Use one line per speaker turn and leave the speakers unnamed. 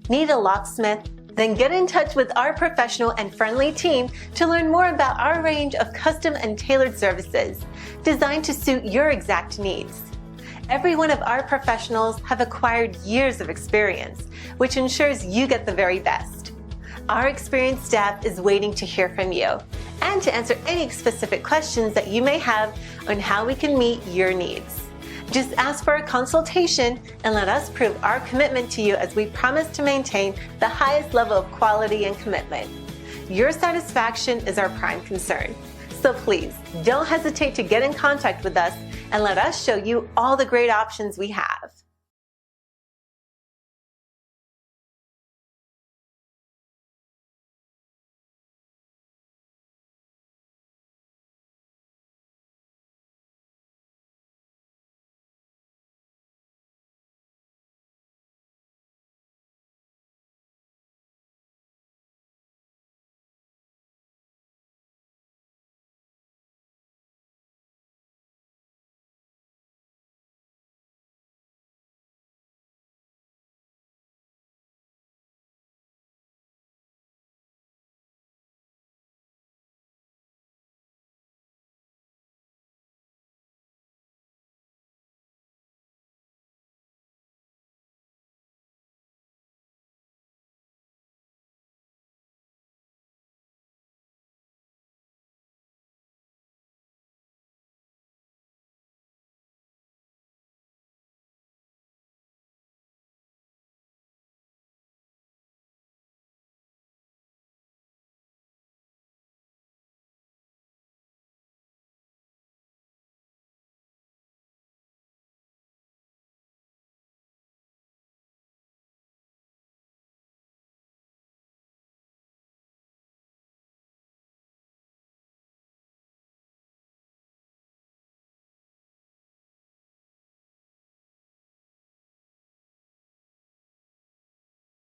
Need a locksmith? Then get in touch with our professional and friendly team to learn more about our range of custom and tailored services designed to suit your exact needs. Every one of our professionals have acquired years of experience, which ensures you get the very best. Our experienced staff is waiting to hear from you and to answer any specific questions that you may have on how we can meet your needs. Just ask for a consultation and let us prove our commitment to you as we promise to maintain the highest level of quality and commitment. Your satisfaction is our prime concern. So please, don't hesitate to get in contact with us and let us show you all the great options we have.